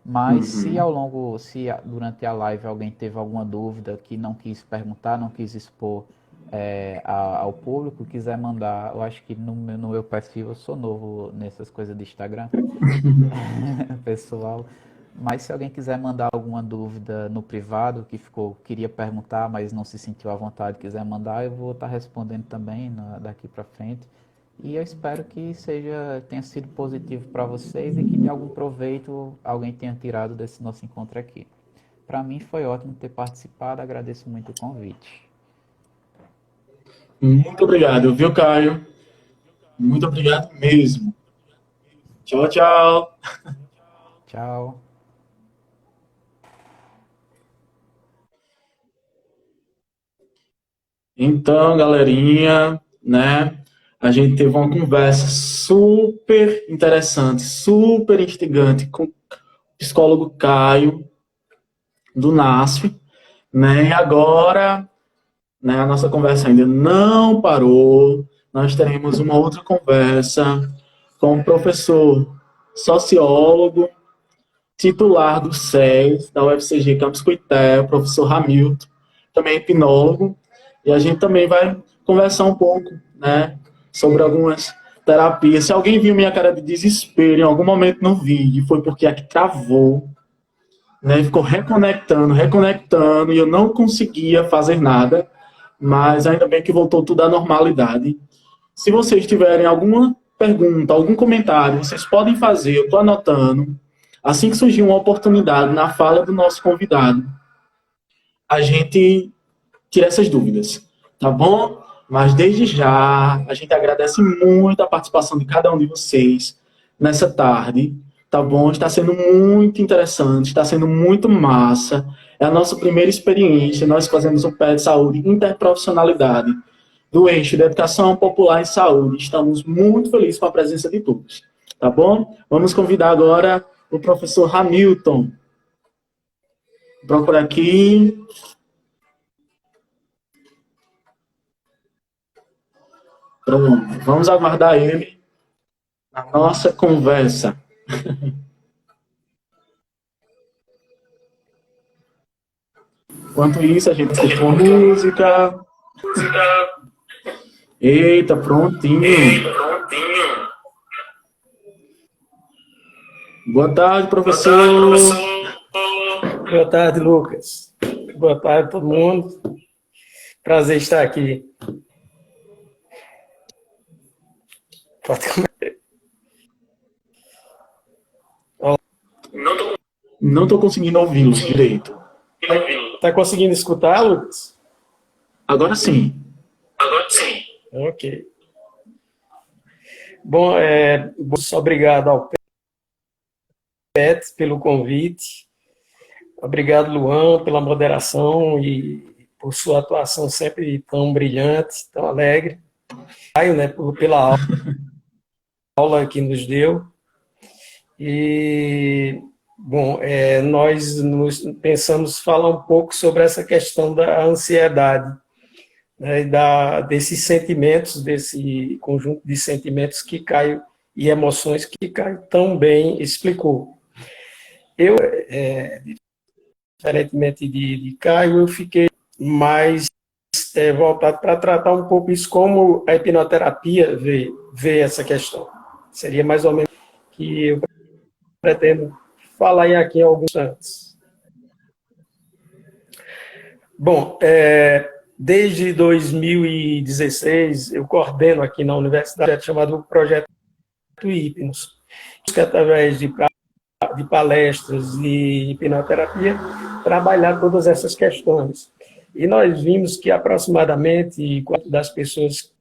Mas se Uhum. durante a live alguém teve alguma dúvida que não quis perguntar, não quis expor ao público, quiser mandar, eu acho que no meu perfil, eu sou novo nessas coisas de Instagram, pessoal. Mas se alguém quiser mandar alguma dúvida no privado, queria perguntar, mas não se sentiu à vontade, quiser mandar, eu vou estar respondendo também daqui para frente. E eu espero que tenha sido positivo para vocês e que de algum proveito alguém tenha tirado desse nosso encontro aqui. Para mim foi ótimo ter participado, agradeço muito o convite. Muito obrigado, viu, Caio? Muito obrigado mesmo. Tchau, tchau. Tchau. Então, galerinha, né? A gente teve uma conversa super interessante, super instigante com o psicólogo Caio, do NASF, né? E agora, né, a nossa conversa ainda não parou. Nós teremos uma outra conversa com o professor sociólogo, titular do SES, da UFCG Campus Cuité, o professor Hamilton, também hipnólogo, e a gente também vai conversar um pouco, né, sobre algumas terapias. Se alguém viu minha cara de desespero em algum momento no vídeo, foi porque aqui travou, né, ficou reconectando, e eu não conseguia fazer nada, mas ainda bem que voltou tudo à normalidade. Se vocês tiverem alguma pergunta, algum comentário, vocês podem fazer, eu estou anotando. Assim que surgir uma oportunidade na fala do nosso convidado, a gente tira essas dúvidas, tá bom? Mas desde já, a gente agradece muito a participação de cada um de vocês nessa tarde, tá bom? Está sendo muito interessante, está sendo muito massa. É a nossa primeira experiência, nós fazemos um pé de saúde interprofissionalidade do eixo de educação popular em saúde. Estamos muito felizes com a presença de todos, tá bom? Vamos convidar agora o professor Hamilton. Procura aqui. Pronto, vamos aguardar ele na nossa conversa. Enquanto isso, a gente escuta uma música. Eita, prontinho. Boa tarde, professor. Boa tarde, Lucas. Boa tarde, todo mundo. Prazer estar aqui. Não estou conseguindo ouvi-lo direito. Está conseguindo escutar, Lucas? Agora sim. Ok. Bom, obrigado ao PET pelo convite. Obrigado, Luan, pela moderação e por sua atuação sempre tão brilhante, tão alegre. Caio, né, pela aula que nos deu. E, bom, nós pensamos falar um pouco sobre essa questão da ansiedade, né, desses sentimentos, desse conjunto de sentimentos que Caio e emoções que Caio tão bem explicou. Eu, diferentemente de Caio, eu fiquei mais voltado para tratar um pouco isso, como a hipnoterapia vê essa questão. Seria mais ou menos que eu pretendo falar aqui em alguns instantes. Bom, desde 2016, eu coordeno aqui na universidade chamado Projeto Hipnos, que através de palestras e hipnoterapia, trabalhar todas essas questões. E nós vimos que aproximadamente quatro das pessoas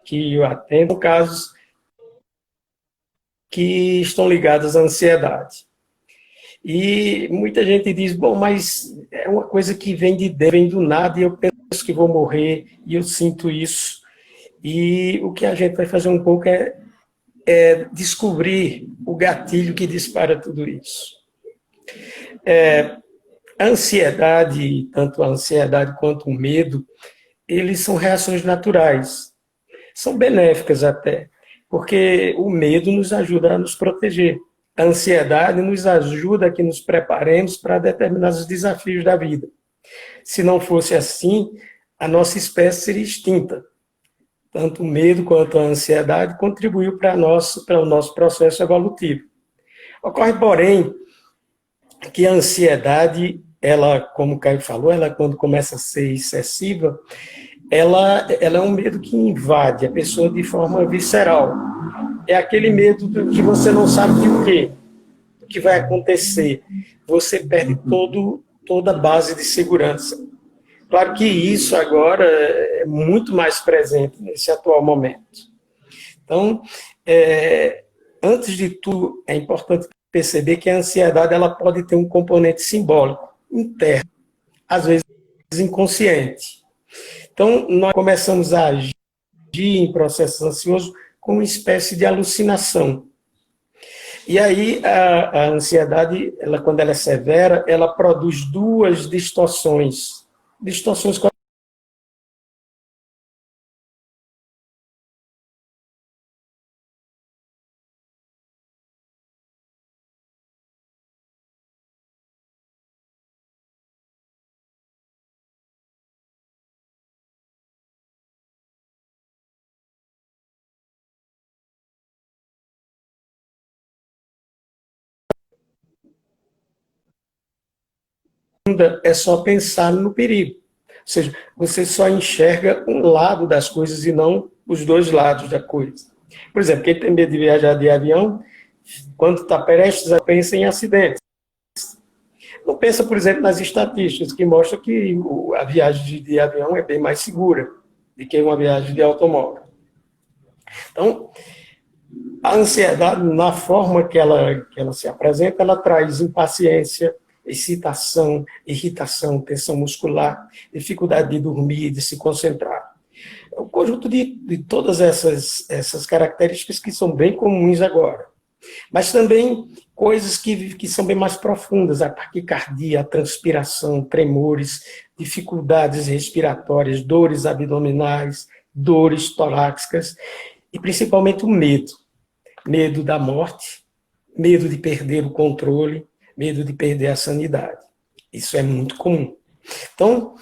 que eu atendo, casos que estão ligadas à ansiedade. E muita gente diz, bom, mas é uma coisa que vem de dentro, vem do nada, e eu penso que vou morrer, e eu sinto isso. E o que a gente vai fazer um pouco é descobrir o gatilho que dispara tudo isso. A ansiedade, tanto a ansiedade quanto o medo, eles são reações naturais, são benéficas até, porque o medo nos ajuda a nos proteger. A ansiedade nos ajuda a que nos preparemos para determinados desafios da vida. Se não fosse assim, a nossa espécie seria extinta. Tanto o medo quanto a ansiedade contribuiu para o nosso processo evolutivo. Ocorre, porém, que a ansiedade, ela, como o Caio falou, ela quando começa a ser excessiva, ela é um medo que invade a pessoa de forma visceral. É aquele medo que você não sabe o que vai acontecer. Você perde toda a base de segurança. Claro que isso agora é muito mais presente nesse atual momento. Então, antes de tudo, é importante perceber que a ansiedade ela pode ter um componente simbólico, interno, às vezes inconsciente. Então, nós começamos a agir em processos ansiosos com uma espécie de alucinação. E aí, a ansiedade, quando ela é severa, ela produz duas distorções. Distorções é só pensar no perigo. Ou seja, você só enxerga um lado das coisas e não os dois lados da coisa. Por exemplo, quem tem medo de viajar de avião, quando está prestes a pensa em acidentes. Não pensa, por exemplo, nas estatísticas que mostram que a viagem de avião é bem mais segura do que uma viagem de automóvel. Então, a ansiedade, na forma que ela se apresenta, ela traz impaciência, excitação, irritação, tensão muscular, dificuldade de dormir, de se concentrar. É um conjunto de todas essas características que são bem comuns agora. Mas também coisas que são bem mais profundas, a taquicardia, a transpiração, tremores, dificuldades respiratórias, dores abdominais, dores torácicas e principalmente o medo. Medo da morte, medo de perder o controle, medo de perder a sanidade. Isso é muito comum. Então,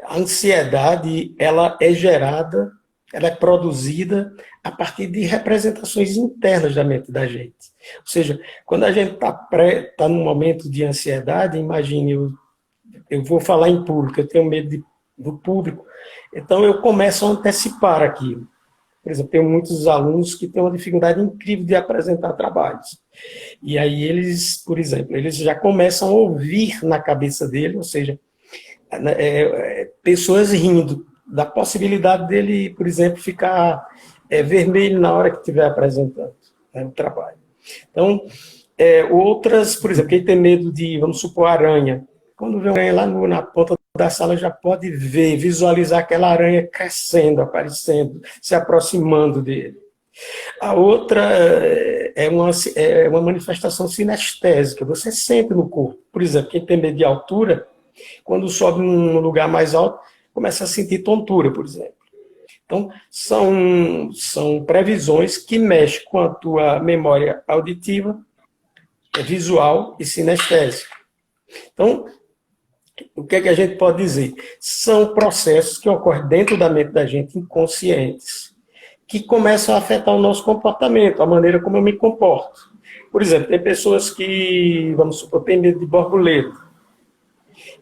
a ansiedade, ela é gerada, ela é produzida a partir de representações internas da mente da gente. Ou seja, quando a gente está num momento de ansiedade, imagine, eu vou falar em público, eu tenho medo do público, então eu começo a antecipar aquilo. Por exemplo, tenho muitos alunos que têm uma dificuldade incrível de apresentar trabalhos. E aí eles, por exemplo, eles já começam a ouvir na cabeça dele, ou seja, pessoas rindo da possibilidade dele, por exemplo, ficar vermelho na hora que estiver apresentando o trabalho. Então, outras, por exemplo, quem tem medo de, vamos supor, aranha, quando vê uma aranha lá na ponta da sala, já pode visualizar aquela aranha crescendo, aparecendo, se aproximando dele. A outra é uma manifestação sinestésica, você sente no corpo. Por exemplo, quem tem medo de altura, quando sobe num lugar mais alto, começa a sentir tontura, por exemplo. Então, são previsões que mexem com a tua memória auditiva, visual e sinestésica. Então, o que é que a gente pode dizer? São processos que ocorrem dentro da mente da gente, inconscientes, que começam a afetar o nosso comportamento, a maneira como eu me comporto. Por exemplo, tem pessoas que, vamos supor, têm medo de borboleta.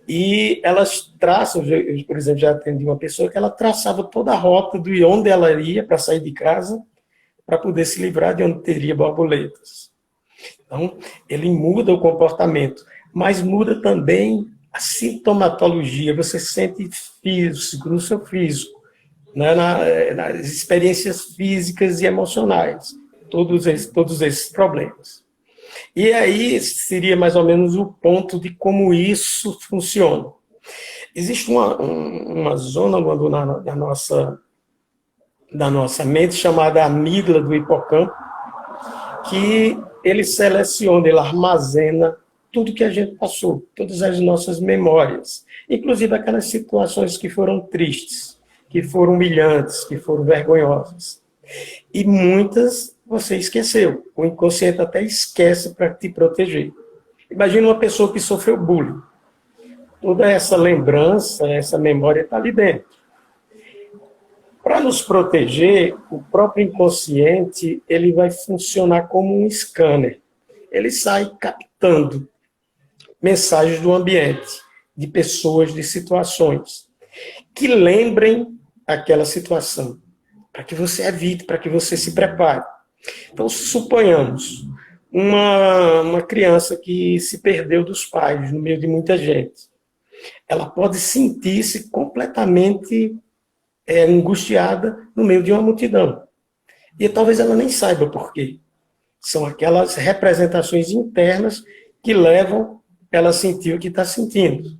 E elas traçam, eu, por exemplo, já atendi uma pessoa que ela traçava toda a rota de onde ela ia para sair de casa, para poder se livrar de onde teria borboletas. Então, ele muda o comportamento, mas muda também a sintomatologia, você sente físico, no seu físico, né, nas experiências físicas e emocionais, todos esses problemas. E aí seria mais ou menos o ponto de como isso funciona. Existe uma zona da nossa mente chamada amígdala do hipocampo, que ele seleciona, ele armazena tudo que a gente passou, todas as nossas memórias, inclusive aquelas situações que foram tristes, que foram humilhantes, que foram vergonhosas. E muitas você esqueceu. O inconsciente até esquece para te proteger. Imagina uma pessoa que sofreu bullying. Toda essa lembrança, essa memória está ali dentro. Para nos proteger, o próprio inconsciente ele vai funcionar como um scanner. Ele sai captando mensagens do ambiente, de pessoas, de situações, que lembrem aquela situação, para que você evite, para que você se prepare. Então, suponhamos uma criança que se perdeu dos pais no meio de muita gente. Ela pode sentir-se completamente angustiada no meio de uma multidão. E talvez ela nem saiba por quê. São aquelas representações internas que levam ela a sentir o que está sentindo.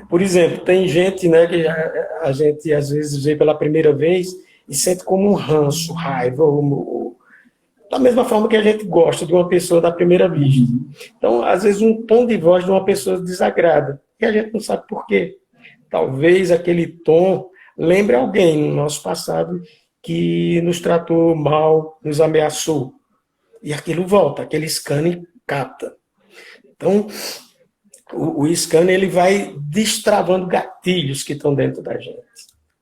Por exemplo, tem gente, né, que a gente às vezes vê pela primeira vez e sente como um ranço, raiva, da mesma forma que a gente gosta de uma pessoa da primeira vista. Então, às vezes, um tom de voz de uma pessoa desagrada. E a gente não sabe por quê. Talvez aquele tom lembre alguém no nosso passado que nos tratou mal, nos ameaçou. E aquilo volta, aquele scanner capta. Então, o scanner ele vai destravando gatilhos que estão dentro da gente,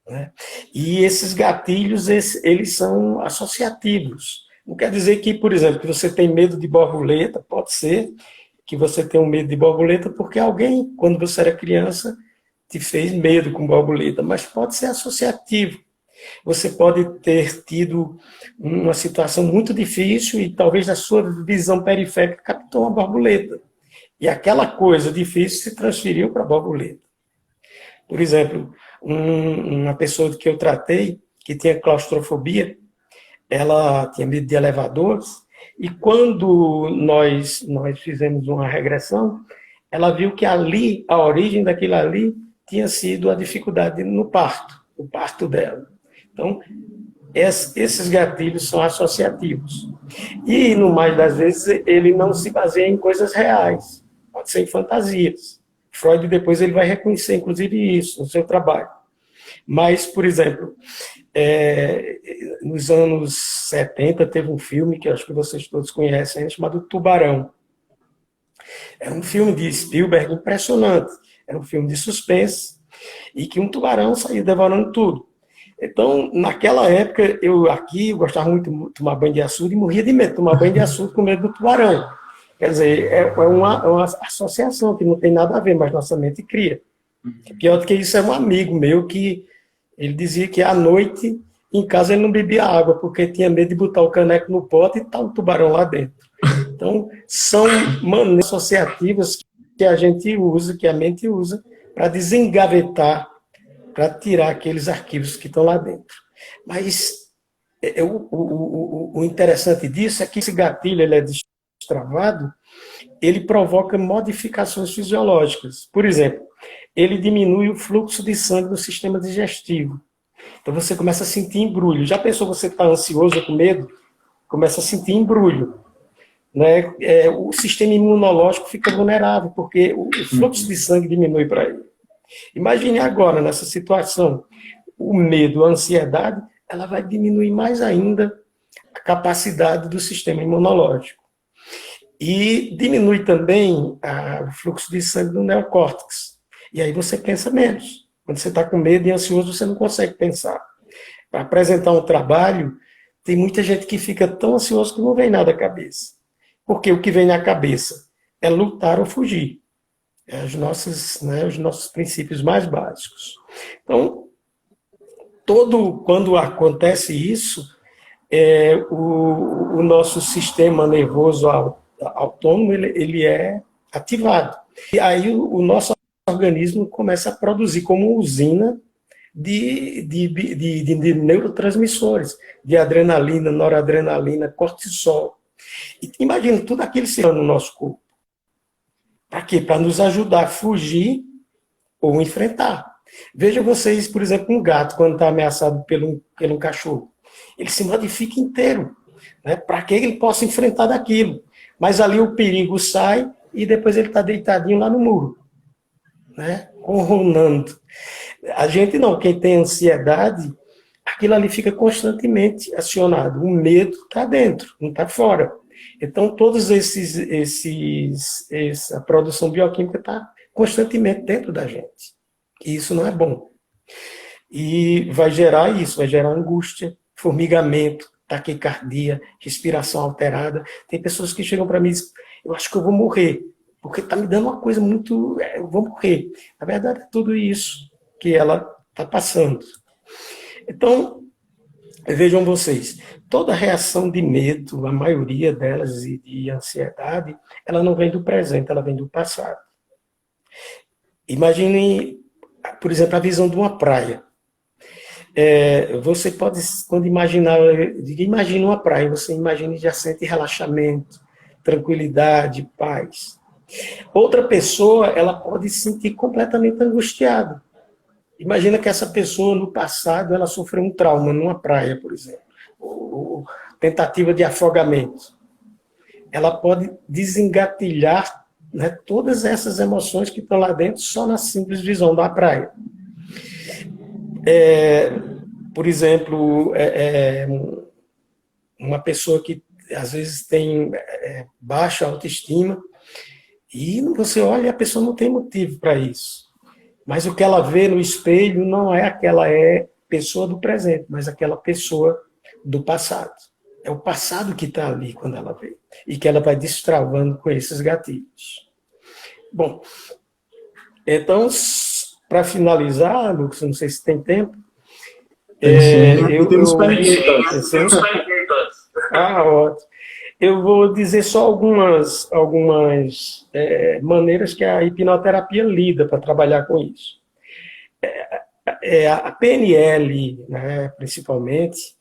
né? E esses gatilhos, eles são associativos. Não quer dizer que, por exemplo, que você tem medo de borboleta, pode ser que você tenha um medo de borboleta porque alguém, quando você era criança, te fez medo com borboleta, mas pode ser associativo. Você pode ter tido uma situação muito difícil e talvez a sua visão periférica captou uma borboleta. E aquela coisa difícil se transferiu para a borboleta. Por exemplo, uma pessoa que eu tratei, que tinha claustrofobia, ela tinha medo de elevadores, e quando nós fizemos uma regressão, ela viu que ali, a origem daquilo ali, tinha sido a dificuldade no parto, o parto dela. Então, esses gatilhos são associativos. E, no mais das vezes, ele não se baseia em coisas reais, pode ser em fantasias. Freud depois ele vai reconhecer, inclusive, isso no seu trabalho. Mas, por exemplo, nos anos 70 teve um filme que eu acho que vocês todos conhecem, chamado Tubarão. É um filme de Spielberg impressionante. Era um filme de suspense e que um tubarão saía devorando tudo. Então, naquela época, eu gostava muito de tomar banho de açude e morria de medo de tomar banho de açude com medo do tubarão. Quer dizer, é uma associação que não tem nada a ver, mas nossa mente cria. Pior do que isso, é um amigo meu que ele dizia que à noite, em casa, ele não bebia água, porque tinha medo de botar o caneco no pote e estar um tubarão lá dentro. Então, são maneiras associativas que a gente usa, que a mente usa, para desengavetar, para tirar aqueles arquivos que estão lá dentro. Mas o interessante disso é que esse gatilho ele é destravado, ele provoca modificações fisiológicas. Por exemplo, ele diminui o fluxo de sangue no sistema digestivo. Então você começa a sentir embrulho. Já pensou você está ansioso, com medo? Começa a sentir embrulho. Né? O sistema imunológico fica vulnerável, porque o fluxo de sangue diminui para ele. Imagine agora, nessa situação, o medo, a ansiedade, ela vai diminuir mais ainda a capacidade do sistema imunológico. E diminui também o fluxo de sangue do neocórtex. E aí você pensa menos. Quando você está com medo e ansioso, você não consegue pensar. Para apresentar um trabalho, tem muita gente que fica tão ansioso que não vem nada à cabeça. Porque o que vem na cabeça é lutar ou fugir. Os nossos princípios mais básicos. Então, quando acontece isso, o nosso sistema nervoso autônomo ele é ativado. E aí o nosso organismo começa a produzir como usina de neurotransmissores, de adrenalina, noradrenalina, cortisol. E imagina tudo aquilo se no nosso corpo. Para quê? Para nos ajudar a fugir ou enfrentar. Vejam vocês, por exemplo, um gato, quando está ameaçado pelo um cachorro. Ele se modifica inteiro, né, para que ele possa enfrentar daquilo. Mas ali o perigo sai e depois ele está deitadinho lá no muro, né, ronronando. A gente não, quem tem ansiedade, aquilo ali fica constantemente acionado. O medo está dentro, não está fora. Então, todos essa produção bioquímica está constantemente dentro da gente. E isso não é bom. E vai gerar isso, vai gerar angústia, formigamento, taquicardia, respiração alterada. Tem pessoas que chegam para mim e dizem, eu acho que eu vou morrer, porque está me dando uma coisa muito... eu vou morrer. Na verdade, é tudo isso que ela está passando. Então, vejam vocês, toda reação de medo, a maioria delas, e de ansiedade, ela não vem do presente, ela vem do passado. Imaginem, por exemplo, a visão de uma praia. Você pode, quando imaginar, imagina uma praia, você imagina e já sente relaxamento, tranquilidade, paz. Outra pessoa, ela pode se sentir completamente angustiada. Imagina que essa pessoa, no passado, ela sofreu um trauma numa praia, por exemplo, ou tentativa de afogamento. Ela pode desengatilhar, né, todas essas emoções que estão lá dentro só na simples visão da praia. Por exemplo, uma pessoa que às vezes tem baixa autoestima, e você olha e a pessoa não tem motivo para isso. Mas o que ela vê no espelho não é aquela pessoa do presente, mas aquela pessoa do passado. É o passado que está ali quando ela vê. E que ela vai destravando com esses gatilhos. Bom, então, para finalizar, Lucas, não sei se tem tempo. Temos perguntas. Ótimo. Eu vou dizer só algumas maneiras que a hipnoterapia lida para trabalhar com isso. A PNL, né, principalmente,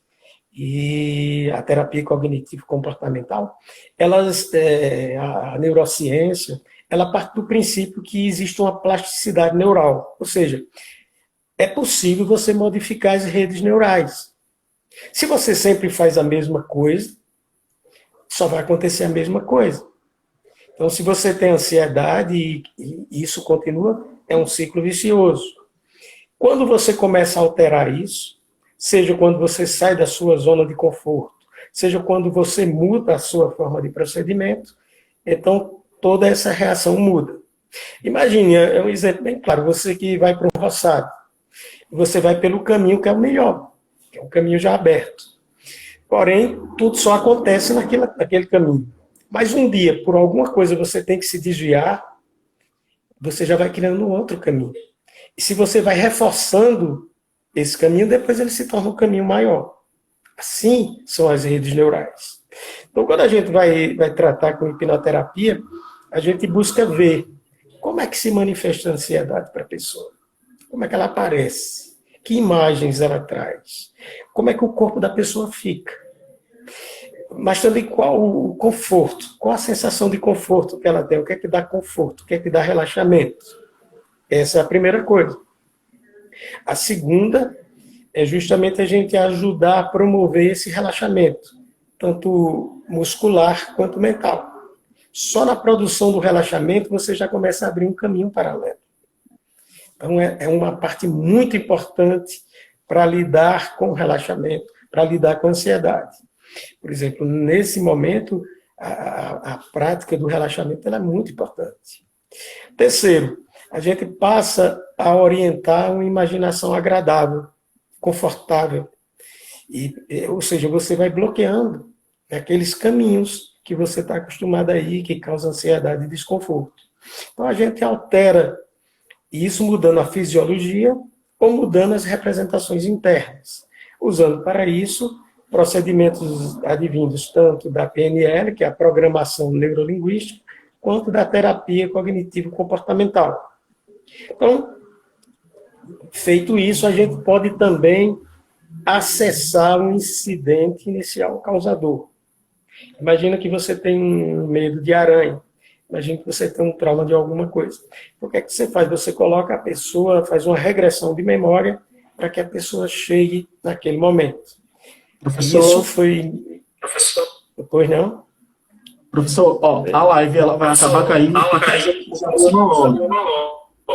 e a terapia cognitivo-comportamental, a neurociência, ela parte do princípio que existe uma plasticidade neural, ou seja, é possível você modificar as redes neurais. Se você sempre faz a mesma coisa, só vai acontecer a mesma coisa. Então, se você tem ansiedade e isso continua, é um ciclo vicioso. Quando você começa a alterar isso, seja quando você sai da sua zona de conforto, seja quando você muda a sua forma de procedimento, então toda essa reação muda. Imagine, é um exemplo bem claro, você que vai para um roçado, você vai pelo caminho que é o melhor, que é um caminho já aberto. Porém, tudo só acontece naquele caminho. Mas um dia, por alguma coisa, você tem que se desviar, você já vai criando um outro caminho. E se você vai reforçando esse caminho, depois ele se torna um caminho maior. Assim são as redes neurais. Então, quando a gente vai tratar com hipnoterapia, a gente busca ver como é que se manifesta a ansiedade para a pessoa. Como é que ela aparece? Que imagens ela traz? Como é que o corpo da pessoa fica? Mas também qual o conforto? Qual a sensação de conforto que ela tem? O que é que dá conforto? O que é que dá relaxamento? Essa é a primeira coisa. A segunda é justamente a gente ajudar a promover esse relaxamento, tanto muscular quanto mental. Só na produção do relaxamento você já começa a abrir um caminho paralelo. Então é uma parte muito importante para lidar com o relaxamento, para lidar com a ansiedade. Por exemplo, nesse momento, a prática do relaxamento ela é muito importante. Terceiro, a gente passa a orientar uma imaginação agradável, confortável. Ou seja, você vai bloqueando aqueles caminhos que você está acostumado aí, que causam ansiedade e desconforto. Então a gente altera isso mudando a fisiologia ou mudando as representações internas, usando para isso procedimentos advindos tanto da PNL, que é a programação neurolinguística, quanto da terapia cognitivo-comportamental. Então, feito isso, a gente pode também acessar um incidente inicial causador. Imagina que você tem um medo de aranha. Imagina que você tem um trauma de alguma coisa. O que é que você faz? Você coloca a pessoa, faz uma regressão de memória para que a pessoa chegue naquele momento. Professor, isso foi... Professor? Pois não? Professor, a live ela vai acabar caindo porque uma hora.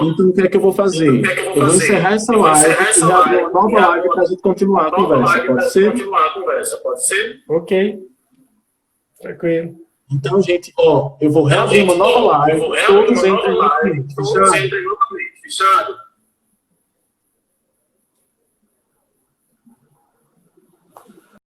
Então, o que é que eu vou fazer? Eu vou encerrar essa live e já abrir uma nova live para a gente continuar a conversa, pode ser? Ok. Tranquilo. Então, gente, eu vou reabrir uma nova live, todos entrem no link, fechado?